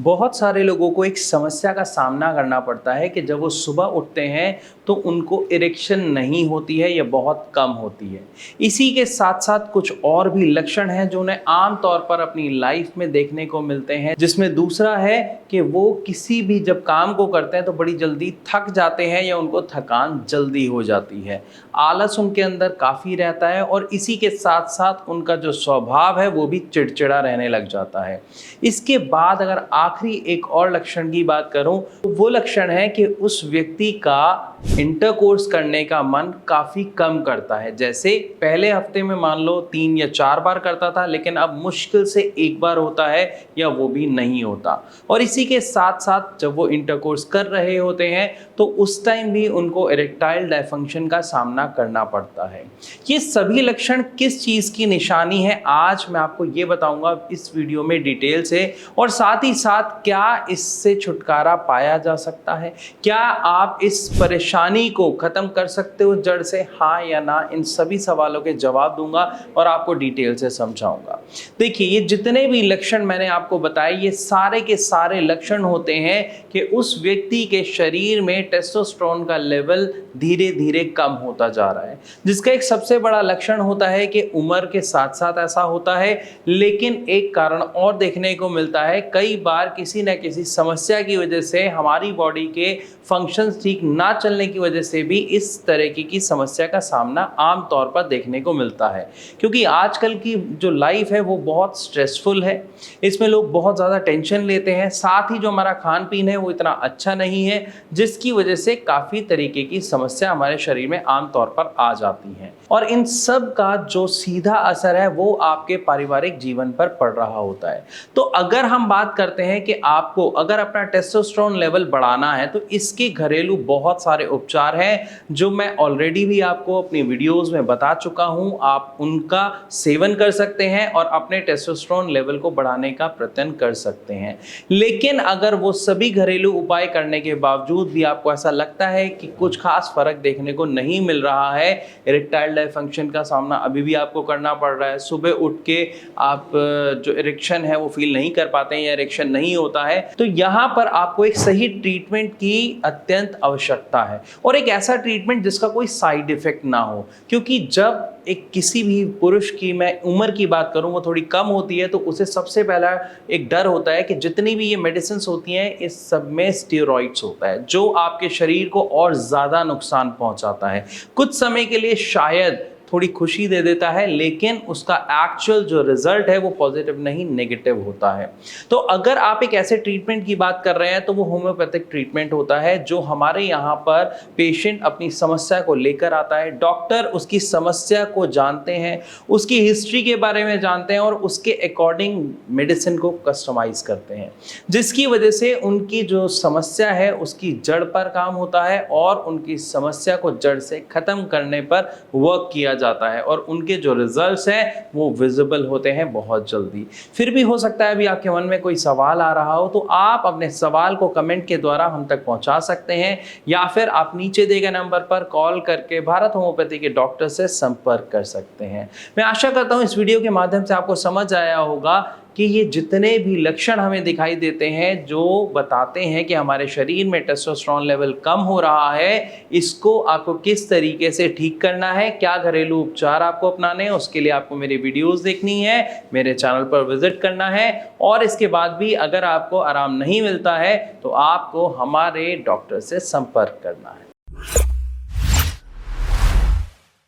बहुत सारे लोगों को एक समस्या का सामना करना पड़ता है कि जब वो सुबह उठते हैं तो उनको इरेक्शन नहीं होती है या बहुत कम होती है। इसी के साथ साथ कुछ और भी लक्षण हैं जो उन्हें आम तौर पर अपनी लाइफ में देखने को मिलते हैं, जिसमें दूसरा है कि वो किसी भी जब काम को करते हैं तो बड़ी जल्दी थक जाते हैं या उनको थकान जल्दी हो जाती है। आलस उनके अंदर काफ़ी रहता है और इसी के साथ साथ उनका जो स्वभाव है वो भी चिड़चिड़ा रहने लग जाता है। इसके बाद अगर आखिरी एक और लक्षण की बात करूं तो वो लक्षण है कि उस व्यक्ति का इंटरकोर्स करने का मन काफ़ी कम करता है। जैसे पहले हफ्ते में मान लो 3 या 4 बार करता था, लेकिन अब मुश्किल से 1 बार होता है या वो भी नहीं होता। और इसी के साथ साथ जब वो इंटरकोर्स कर रहे होते हैं तो उस टाइम भी उनको इरेक्टाइल डिसफंक्शन का सामना करना पड़ता है। ये सभी लक्षण किस चीज़ की निशानी है, आज मैं आपको ये बताऊंगा इस वीडियो में डिटेल से। और साथ ही साथ क्या इससे छुटकारा पाया जा सकता है, क्या आप इस परेशानी को ख़त्म कर सकते हो जड़ से, हाँ या ना, इन सभी सवालों के जवाब दूंगा और आपको डिटेल से समझाऊंगा। देखिए, ये जितने भी लक्षण मैंने आपको बताए ये सारे के सारे लक्षण होते हैं कि उस व्यक्ति के शरीर में टेस्टोस्टेरोन का लेवल धीरे धीरे कम होता जा रहा है। जिसका एक सबसे बड़ा लक्षण होता है कि उम्र के साथ साथ ऐसा होता है, लेकिन एक कारण और देखने को मिलता है, कई बार किसी न किसी समस्या की वजह से हमारी बॉडी के फंक्शंस ठीक ना चलने की वजह से भी इस तरह की समस्या का सामना आम तौर पर देखने को मिलता है। क्योंकि आजकल की जो लाइफ है वो बहुत स्ट्रेसफुल है, इसमें लोग बहुत ज़्यादा टेंशन लेते हैं, साथ ही जो हमारा खान पीन है वो इतना अच्छा नहीं है, जिसकी वजह से काफ़ी तरीके की समस्या हमारे शरीर में आम तौर पर आ जाती हैं। और इन सब का जो सीधा असर है वो आपके पारिवारिक जीवन पर पड़ रहा होता है। तो अगर हम बात करते हैं कि आपको अगर अपना टेस्टोस्टेरोन लेवल बढ़ाना है तो इसके घरेलू बहुत सारे उपचार हैं जो मैं ऑलरेडी भी आपको अपनी वीडियोस में बता चुका हूं। आप उनका सेवन कर सकते हैं और अपने टेस्टोस्टेरोन लेवल को बढ़ाने का प्रयत्न कर सकते हैं। लेकिन अगर वो सभी घरेलू उपाय करने के बावजूद भी आपको ऐसा लगता है कि कुछ खास फर्क देखने को नहीं मिल रहा है, इरेक्टाइल डिसफंक्शन का सामना अभी भी आपको करना पड़ रहा है, सुबह उठ के आप जो इरेक्शन है वो फील नहीं कर पाते हैं या इरेक्शन नहीं होता है, तो यहाँ पर आपको एक सही ट्रीटमेंट की अत्यंत आवश्यकता है। और एक ऐसा ट्रीटमेंट जिसका कोई साइड इफेक्ट ना हो, क्योंकि जब एक किसी भी पुरुष की मैं उम्र की बात करूं वो थोड़ी कम होती है तो उसे सबसे पहला एक डर होता है कि जितनी भी ये मेडिसिन होती हैं इस सब में स्टेरॉइड्स होता है जो आपके शरीर को और ज़्यादा नुकसान पहुंचाता है। कुछ समय के लिए शायद थोड़ी खुशी दे देता है, लेकिन उसका एक्चुअल जो रिजल्ट है वो पॉजिटिव नहीं नेगेटिव होता है। तो अगर आप एक ऐसे ट्रीटमेंट की बात कर रहे हैं तो वो होम्योपैथिक ट्रीटमेंट होता है जो हमारे यहाँ पर पेशेंट अपनी समस्या को लेकर आता है, डॉक्टर उसकी समस्या को जानते हैं, उसकी हिस्ट्री के बारे में जानते हैं और उसके अकॉर्डिंग मेडिसिन को कस्टमाइज करते हैं, जिसकी वजह से उनकी जो समस्या है उसकी जड़ पर काम होता है और उनकी समस्या को जड़ से ख़त्म करने पर वर्क किया जाता है और उनके जो रिजल्ट्स हैं वो विजिबल होते हैं बहुत जल्दी। फिर भी हो सकता है अभी आपके मन में कोई सवाल आ रहा हो तो आप अपने सवाल को कमेंट के द्वारा हम तक पहुंचा सकते हैं या फिर आप नीचे दिए गए नंबर पर कॉल करके भारत होम्योपैथी के डॉक्टर से संपर्क कर सकते हैं। मैं आशा करता हूं इस वीडियो के माध्यम से आपको समझ आया होगा कि ये जितने भी लक्षण हमें दिखाई देते हैं जो बताते हैं कि हमारे शरीर में टेस्टोस्टेरोन लेवल कम हो रहा है, इसको आपको किस तरीके से ठीक करना है, क्या घरेलू उपचार आपको अपनाने हैं, उसके लिए आपको मेरी वीडियोस देखनी है, मेरे चैनल पर विजिट करना है। और इसके बाद भी अगर आपको आराम नहीं मिलता है तो आपको हमारे डॉक्टर से संपर्क करना है।